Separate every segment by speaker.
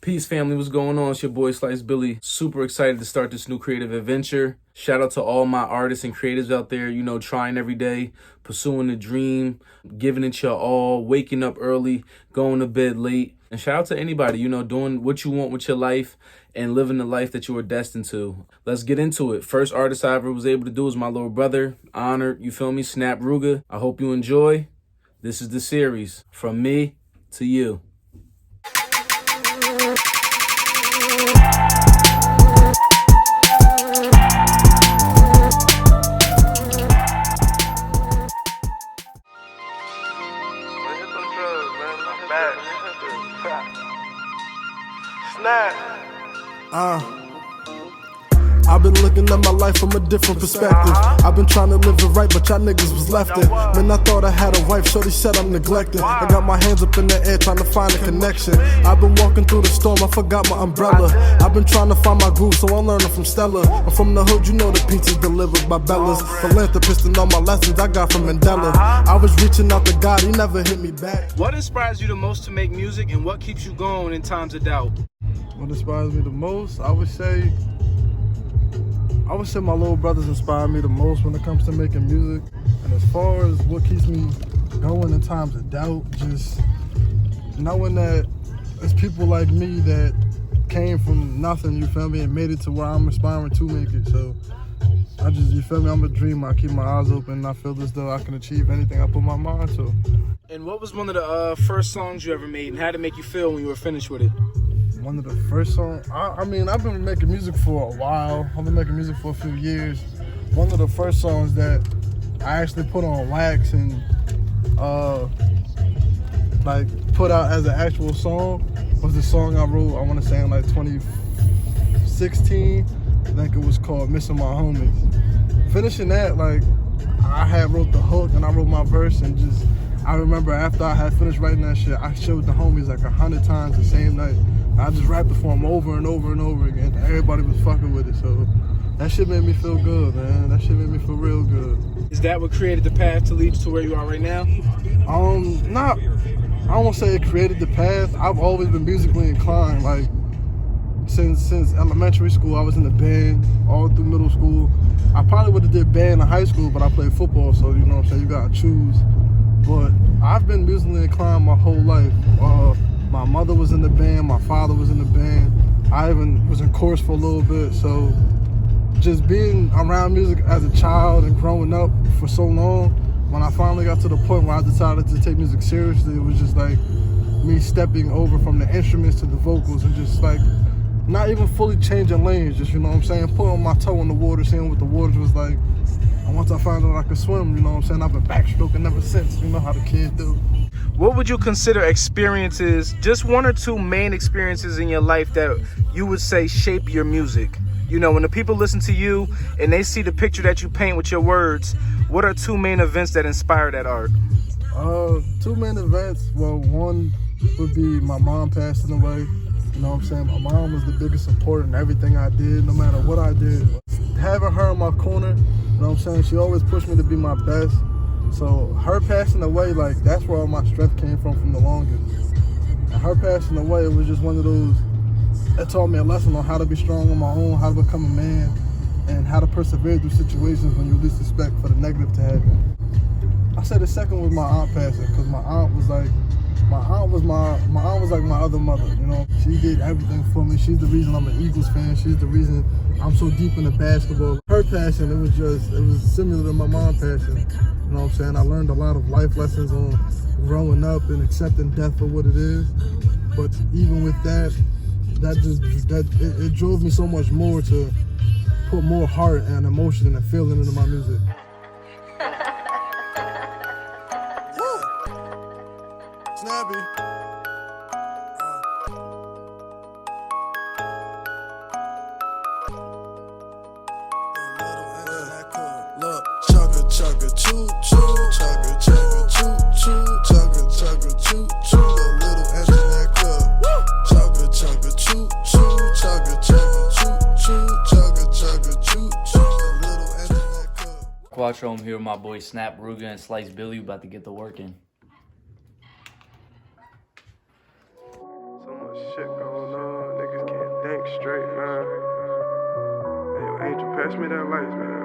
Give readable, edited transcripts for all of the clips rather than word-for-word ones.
Speaker 1: Peace, family. What's going on? It's your boy Slice Billy. Super excited to start this new creative adventure. Shout out to all my artists and creatives out there, you know, trying every day, pursuing the dream, giving it your all, waking up early, going to bed late. And shout out to anybody, you know, doing what you want with your life and living the life that you were destined to. Let's get into it. First artist I ever was able to do is my little brother, Honored, you feel me? Snap RUGA. I hope you enjoy. This is the series, From Me to You.
Speaker 2: I've been looking at my life from a different perspective. I've been trying to live it right, but y'all niggas was left it. Man, I thought I had a wife, shorty said I'm neglected. I got my hands up in the air trying to find a connection. I've been walking through the storm, I forgot my umbrella. I've been trying to find my groove, so I'm learning from Stella. I'm from the hood, you know the pizza's delivered by Bella's. Philanthropist and all my lessons I got from Mandela. I was reaching out to God, he never hit me back.
Speaker 1: What inspires you the most to make music, and what keeps you going in times of doubt?
Speaker 2: What inspires me the most? I would say my little brothers inspire me the most when it comes to making music. And as far as what keeps me going in times of doubt, just knowing that there's people like me that came from nothing, you feel me, and made it to where I'm aspiring to make it. So you feel me, I'm a dreamer. I keep my eyes open and I feel as though I can achieve anything I put my mind to.
Speaker 1: And what was one of the first songs you ever made, and how did it make you feel when you were finished with it?
Speaker 2: One of the first songs, I mean, I've been making music for a while. I've been making music for a few years. One of the first songs that I actually put on wax and like put out as an actual song was the song I wrote, I want to say in like 2016. I think it was called Missing My Homies. Finishing that, like, I had wrote the hook and I wrote my verse, and just, I remember after I had finished writing that shit, I showed the homies like 100 times the same night. I just rapped it for them over and over and over again. Everybody was fucking with it, so that shit made me feel good, man. That shit made me feel real good.
Speaker 1: Is that what created the path to lead you to where you are right now?
Speaker 2: I don't want to say it created the path. I've always been musically inclined. Like, since elementary school, I was in the band all through middle school. I probably would have did band in high school, but I played football, so you know what I'm saying, you gotta choose. But I've been musically inclined my whole life. My mother was in the band, my father was in the band. I even was in chorus for a little bit. So just being around music as a child and growing up for so long, when I finally got to the point where I decided to take music seriously, it was just like me stepping over from the instruments to the vocals and just like not even fully changing lanes, just, you know what I'm saying, putting my toe in the water, seeing what the water was like. And once I found out I could swim, you know what I'm saying, I've been backstroking ever since, you know how the kids do.
Speaker 1: What would you consider experiences, just one or two main experiences in your life that you would say shape your music? You know, when the people listen to you and they see the picture that you paint with your words, what are two main events that inspire that art?
Speaker 2: Two main events, well, one would be my mom passing away. You know what I'm saying? My mom was the biggest support in everything I did, no matter what I did. Having her in my corner, you know what I'm saying, she always pushed me to be my best. So her passing away, like, that's where all my strength came from the longest. And her passing away, it was just one of those, it taught me a lesson on how to be strong on my own, how to become a man, and how to persevere through situations when you least expect for the negative to happen. I said the second was my aunt passing, because my aunt was like my other mother, you know. She did everything for me. She's the reason I'm an Eagles fan. She's the reason I'm so deep into basketball. Her passion, it was similar to my mom's passion. You know what I'm saying? I learned a lot of life lessons on growing up and accepting death for what it is. But even with that, it drove me so much more to put more heart and emotion and feeling into my music. Snappy. Look, chugga chugga choo choo, chugga chugga choo choo, chugga chugga choo choo, the little engine that could. Chugga chugga choo choo, chugga chugga choo choo, chugga chugga choo choo, the little engine that could.
Speaker 3: Quattro, I'm here with my boy Snap RUGA and Slice Billy, about to get the work in.
Speaker 4: So much shit going on.
Speaker 2: straight, man. Hey, yo, Angel, pass me that light, man.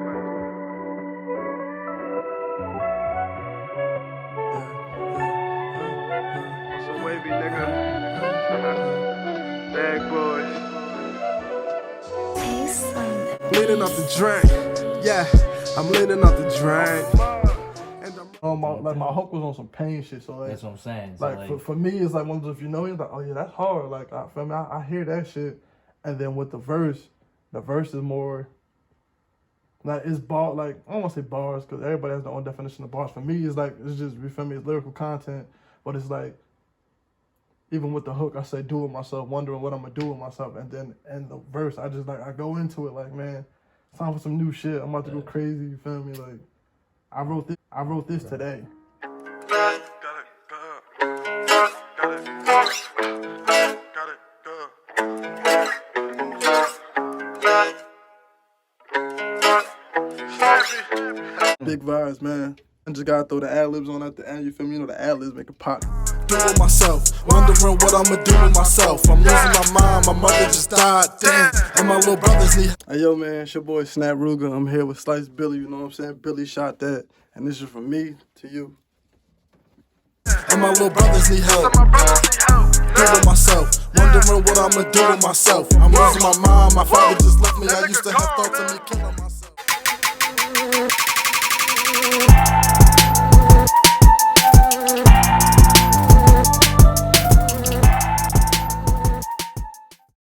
Speaker 2: So wavy, nigga. Bag boys. Leaning off the drink. Yeah, I'm leaning off the drink. My hook was on some pain shit, so like,
Speaker 3: That's what I'm saying. So
Speaker 2: like for me, it's like one of those, if you know, it's like, oh yeah, that's hard. Like, I feel me, I hear that shit, and then with the verse is more like, it's bar, like, I don't want to say bars because everybody has their own definition of bars. For me, it's like, it's just, you feel me, it's lyrical content, but it's like, even with the hook, I say do it myself, wondering what I'm gonna do with myself, and then in the verse, I just like, I go into it like, man, it's time for some new shit. I'm about to go crazy. You feel me? Like, I wrote this today. Big vibes, man. I just gotta throw the ad-libs on at the end, you feel me? You know the ad-libs make it pop. Do it myself, wondering what I'ma do with myself. I'm losing my mind, my mother just died, damn, and my little brothers need. Hey yo man, it's your boy Snap RUGA. I'm here with Slice Billy, you know what I'm saying? Billy shot that, and this is from me to you. And my little brothers need help. Do it myself, wondering what I'ma do with myself. I'm losing my mind, my father just left me. I used to have thoughts of me.